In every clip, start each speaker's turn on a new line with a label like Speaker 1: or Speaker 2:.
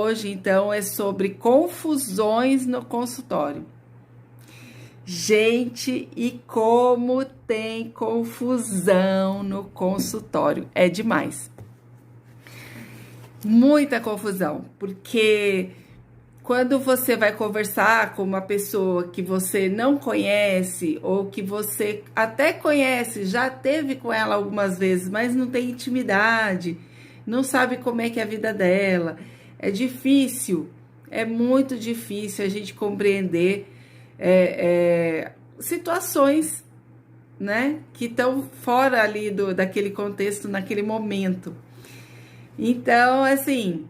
Speaker 1: hoje, então, é sobre confusões no consultório. Gente, e como tem confusão no consultório, é demais. Muita confusão, porque quando você vai conversar com uma pessoa que você não conhece, ou que você até conhece, já teve com ela algumas vezes, mas não tem intimidade, não sabe como é que é a vida dela, é difícil, é muito difícil a gente compreender situações, né, que estão fora ali daquele contexto, naquele momento. Então, assim,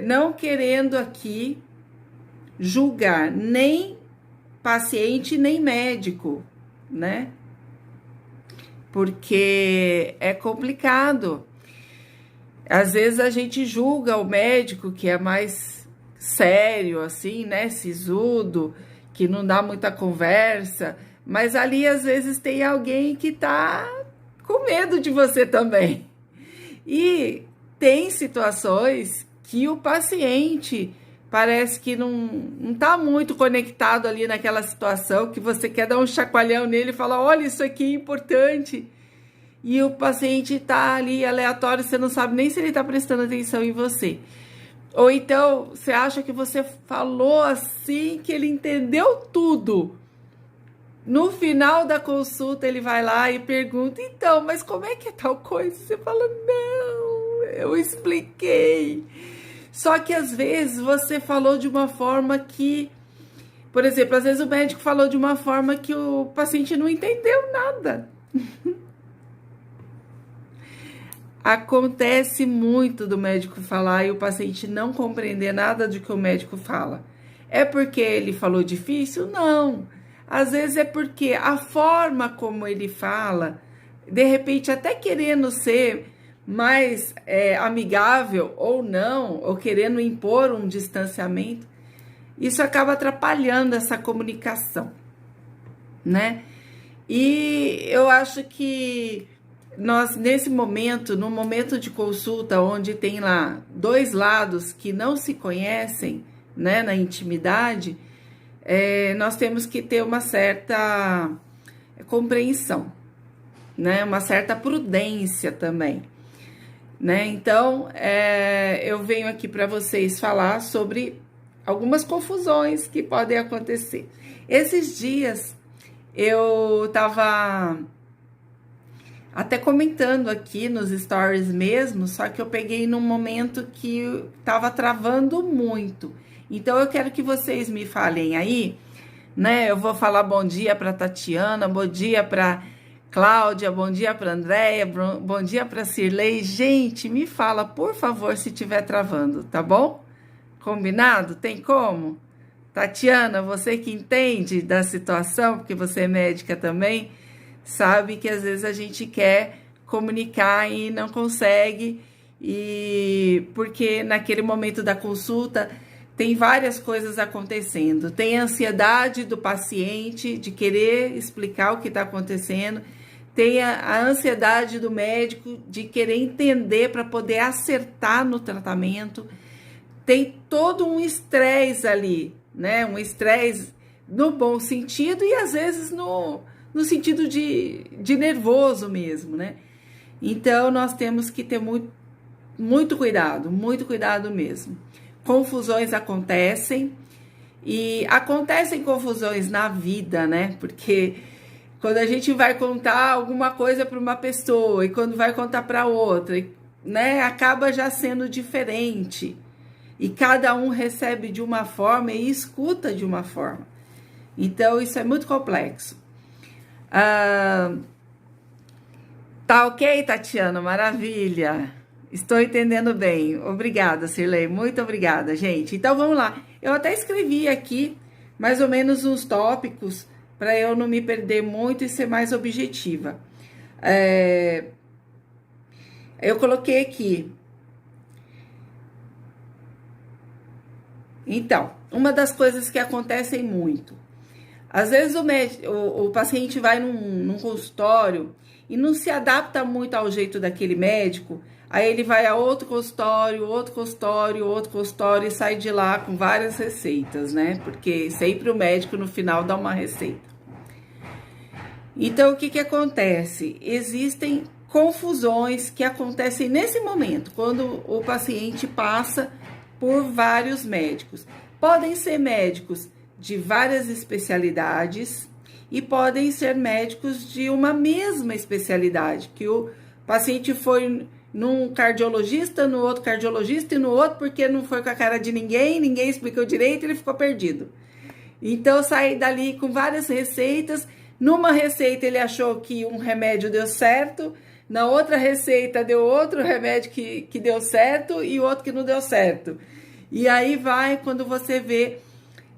Speaker 1: não querendo aqui julgar nem paciente, nem médico, né? Porque é complicado. Às vezes a gente julga o médico que é mais sério, assim, né? Sisudo, que não dá muita conversa, mas ali às vezes tem alguém que tá com medo de você também. E tem situações que o paciente parece que não tá muito conectado ali naquela situação, que você quer dar um chacoalhão nele e falar, olha, isso aqui é importante. E o paciente tá ali aleatório, você não sabe nem se ele tá prestando atenção em você. Ou então, você acha que você falou assim, que ele entendeu tudo. No final da consulta, ele vai lá e pergunta, então, mas como é que é tal coisa? Você fala, não, eu expliquei. Só que às vezes você falou de uma forma que, por exemplo, às vezes o médico falou de uma forma que o paciente não entendeu nada. Acontece muito do médico falar e o paciente não compreender nada do que o médico fala. É porque ele falou difícil? Não. Às vezes é porque a forma como ele fala, de repente até querendo ser mais amigável ou não, ou querendo impor um distanciamento, isso acaba atrapalhando essa comunicação, né? E eu acho que nós, nesse momento, no momento de consulta, onde tem lá dois lados que não se conhecem, né, na intimidade, nós temos que ter uma certa compreensão, né, uma certa prudência também, né? Então, eu venho aqui para vocês falar sobre algumas confusões que podem acontecer. Esses dias, eu estava até comentando aqui nos stories mesmo, só que eu peguei num momento que tava travando muito. Então eu quero que vocês me falem aí, né? Eu vou falar bom dia para Tatiana, bom dia para Cláudia, bom dia para Andréia, bom dia para Cirlei. Gente, me fala, por favor, se tiver travando, tá bom? Combinado? Tem como? Tatiana, você que entende da situação, porque você é médica também, sabe que às vezes a gente quer comunicar e não consegue, e porque naquele momento da consulta tem várias coisas acontecendo. Tem a ansiedade do paciente de querer explicar o que está acontecendo, tem a ansiedade do médico de querer entender para poder acertar no tratamento, tem todo um estresse ali, né? Um estresse no bom sentido e às vezes no sentido de nervoso mesmo, né? Então, nós temos que ter muito cuidado mesmo. Confusões acontecem, e acontecem confusões na vida, né? Porque quando a gente vai contar alguma coisa para uma pessoa e quando vai contar para outra, né? Acaba já sendo diferente. E cada um recebe de uma forma e escuta de uma forma. Então, isso é muito complexo. Tá ok, Tatiana? Maravilha. Estou entendendo bem. Obrigada, Cirlei. Muito obrigada, gente. Então, vamos lá. Eu até escrevi aqui mais ou menos uns tópicos para eu não me perder muito e ser mais objetiva. Eu coloquei aqui. Então, uma das coisas que acontecem muito. Às vezes o paciente vai num consultório e não se adapta muito ao jeito daquele médico, Aí ele vai a outro consultório, outro consultório, outro consultório e sai de lá com várias receitas, né? Porque sempre o médico no final dá uma receita. Então, o que acontece? Existem confusões que acontecem nesse momento, quando o paciente passa por vários médicos. Podem ser médicos de várias especialidades e podem ser médicos de uma mesma especialidade, que o paciente foi num cardiologista, no outro cardiologista e no outro, porque não foi com a cara de ninguém, ninguém explicou direito, ele ficou perdido. Então, sai dali com várias receitas. Numa receita ele achou que um remédio deu certo, na outra receita deu outro remédio que deu certo e outro que não deu certo. E aí vai, quando você vê,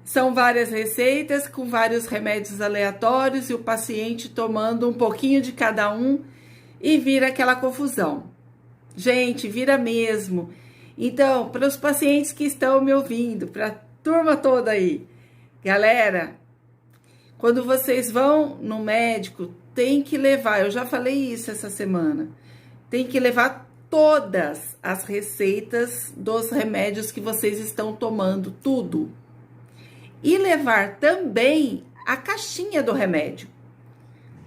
Speaker 1: são várias receitas com vários remédios aleatórios e o paciente tomando um pouquinho de cada um e vira aquela confusão. Gente, vira mesmo. Então, para os pacientes que estão me ouvindo, para a turma toda aí, galera, quando vocês vão no médico, tem que levar, eu já falei isso essa semana, tem que levar todas as receitas dos remédios que vocês estão tomando, tudo. E levar também a caixinha do remédio.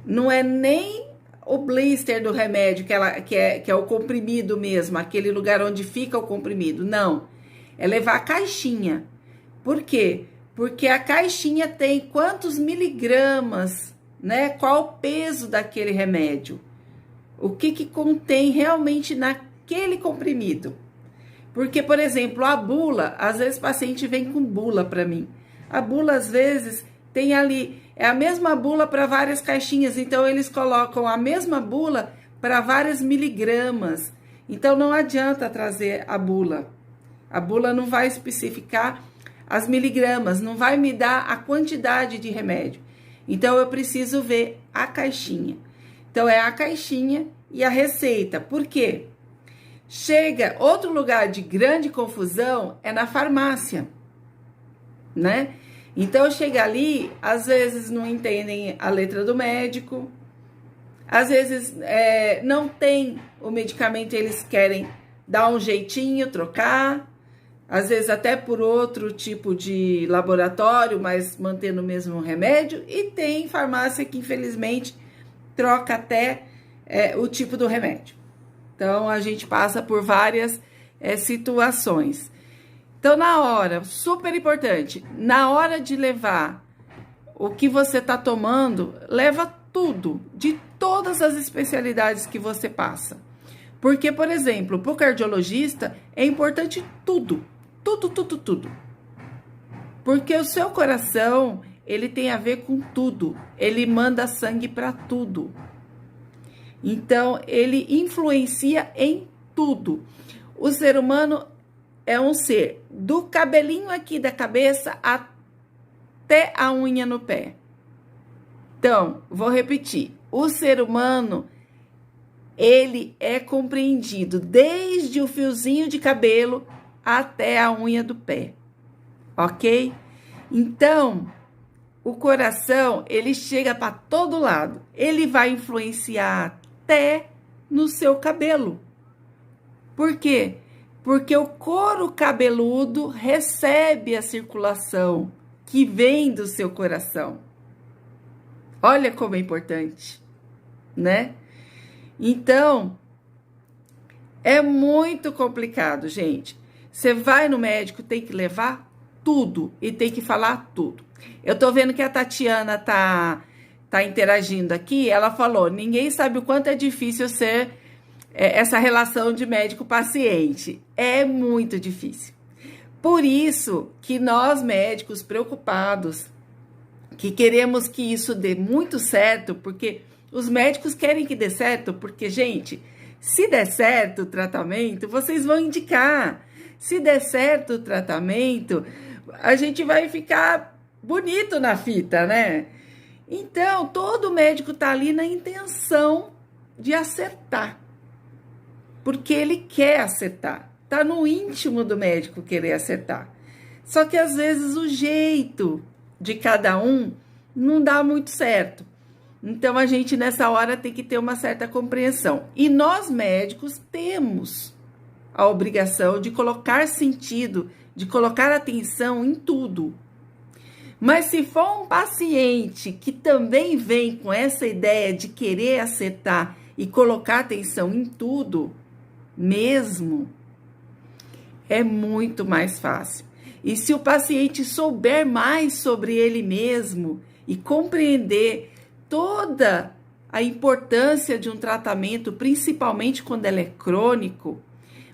Speaker 1: Não é nem o blister do remédio, que é o comprimido mesmo, aquele lugar onde fica o comprimido. Não, é levar a caixinha. Por quê? Porque a caixinha tem quantos miligramas, né? Qual o peso daquele remédio? O que contém realmente naquele comprimido? Porque, por exemplo, a bula, às vezes o paciente vem com bula para mim. A bula, às vezes, tem ali, é a mesma bula para várias caixinhas, então eles colocam a mesma bula para várias miligramas. Então, não adianta trazer a bula. A bula não vai especificar as miligramas, não vai me dar a quantidade de remédio. Então, eu preciso ver a caixinha. Então, é a caixinha e a receita. Por quê? Chega, outro lugar de grande confusão é na farmácia, né? Então, chega ali, às vezes não entendem a letra do médico, às vezes não tem o medicamento, eles querem dar um jeitinho, trocar, às vezes até por outro tipo de laboratório, mas mantendo o mesmo remédio, e tem farmácia que, infelizmente, troca até o tipo do remédio. Então, a gente passa por várias situações. Então, na hora, super importante, na hora de levar o que você está tomando, leva tudo, de todas as especialidades que você passa. Porque, por exemplo, para o cardiologista, é importante tudo. Tudo. Porque o seu coração, ele tem a ver com tudo. Ele manda sangue para tudo. Então, ele influencia em tudo. O ser humano é um ser do cabelinho aqui da cabeça até a unha no pé. Então, vou repetir. O ser humano, ele é compreendido desde o fiozinho de cabelo até a unha do pé, ok? Então, o coração, ele chega para todo lado. Ele vai influenciar até no seu cabelo. Por quê? Porque o couro cabeludo recebe a circulação que vem do seu coração. Olha como é importante, né? Então, é muito complicado, gente. Você vai no médico, tem que levar tudo e tem que falar tudo. Eu tô vendo que a Tatiana tá interagindo aqui. Ela falou, ninguém sabe o quanto é difícil ser essa relação de médico-paciente. É muito difícil. Por isso que nós, médicos preocupados, que queremos que isso dê muito certo, porque os médicos querem que dê certo, porque, gente, se der certo o tratamento, vocês vão indicar. Se der certo o tratamento, a gente vai ficar bonito na fita, né? Então, todo médico tá ali na intenção de acertar. Porque ele quer acertar. Tá no íntimo do médico querer acertar. Só que, às vezes, o jeito de cada um não dá muito certo. Então, a gente, nessa hora, tem que ter uma certa compreensão. E nós, médicos, temos a obrigação de colocar sentido, de colocar atenção em tudo. Mas se for um paciente que também vem com essa ideia de querer acertar e colocar atenção em tudo, mesmo, é muito mais fácil. E se o paciente souber mais sobre ele mesmo e compreender toda a importância de um tratamento, principalmente quando ele é crônico,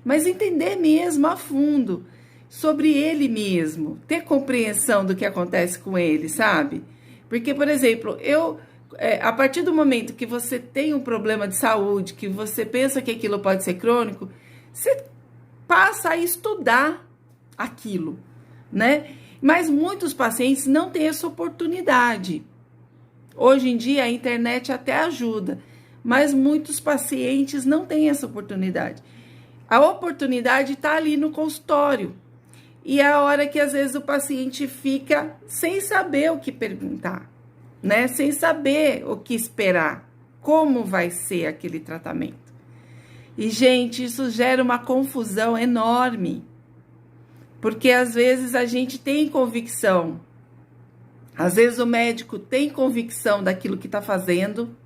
Speaker 1: mas entender mesmo a fundo sobre ele mesmo, ter compreensão do que acontece com ele, sabe? Porque, por exemplo, a partir do momento que você tem um problema de saúde, que você pensa que aquilo pode ser crônico, você passa a estudar aquilo, né? Mas muitos pacientes não têm essa oportunidade. Hoje em dia a internet até ajuda, mas muitos pacientes não têm essa oportunidade. A oportunidade está ali no consultório. E é a hora que às vezes o paciente fica sem saber o que perguntar, né? Sem saber o que esperar, como vai ser aquele tratamento. E, gente, isso gera uma confusão enorme. Porque às vezes a gente tem convicção. Às vezes o médico tem convicção daquilo que está fazendo,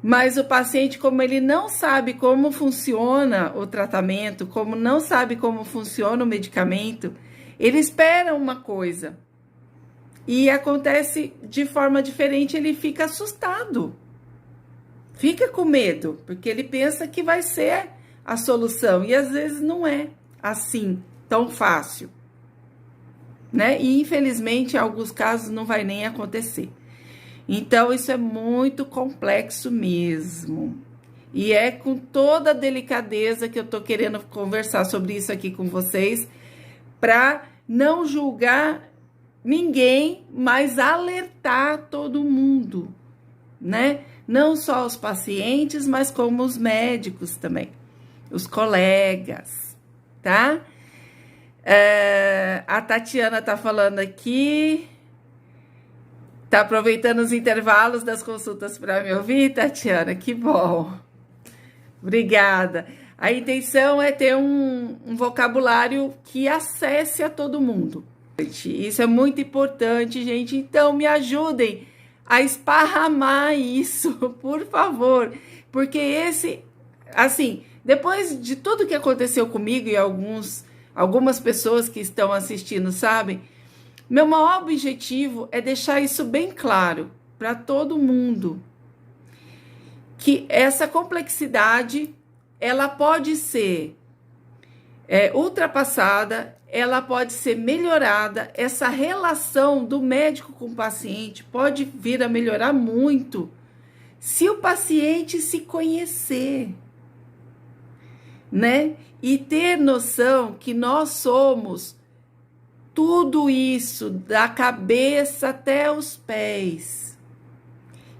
Speaker 1: mas o paciente, como ele não sabe como funciona o tratamento, como não sabe como funciona o medicamento, ele espera uma coisa e acontece de forma diferente, ele fica assustado, fica com medo, porque ele pensa que vai ser a solução e às vezes não é assim tão fácil, né? E infelizmente em alguns casos não vai nem acontecer. Então, isso é muito complexo mesmo. E é com toda a delicadeza que eu tô querendo conversar sobre isso aqui com vocês, para não julgar ninguém, mas alertar todo mundo, né? Não só os pacientes, mas como os médicos também, os colegas, tá? A Tatiana tá falando aqui. Tá aproveitando os intervalos das consultas para me ouvir, Tatiana? Que bom. Obrigada. A intenção é ter um vocabulário que acesse a todo mundo. Isso é muito importante, gente. Então, me ajudem a esparramar isso, por favor. Porque depois de tudo que aconteceu comigo e algumas pessoas que estão assistindo, sabem? Meu maior objetivo é deixar isso bem claro para todo mundo, que essa complexidade, ela pode ser ultrapassada, ela pode ser melhorada, essa relação do médico com o paciente pode vir a melhorar muito se o paciente se conhecer, né? E ter noção que nós somos tudo isso, da cabeça até os pés.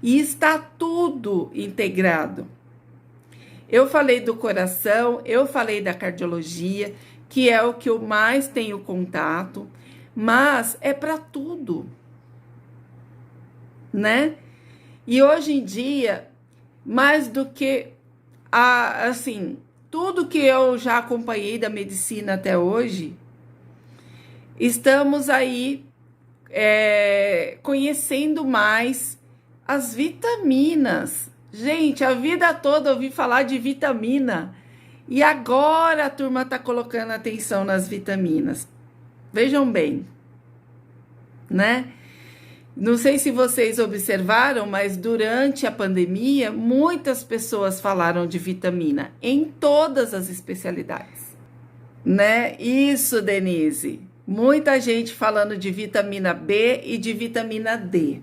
Speaker 1: E está tudo integrado. Eu falei do coração, eu falei da cardiologia, que é o que eu mais tenho contato, mas é para tudo, né? E hoje em dia, mais do que, tudo que eu já acompanhei da medicina até hoje, estamos aí conhecendo mais as vitaminas. Gente, a vida toda eu ouvi falar de vitamina. E agora a turma está colocando atenção nas vitaminas. Vejam bem, né? Não sei se vocês observaram, mas durante a pandemia, muitas pessoas falaram de vitamina em todas as especialidades, né? Isso, Denise. Muita gente falando de vitamina B e de vitamina D.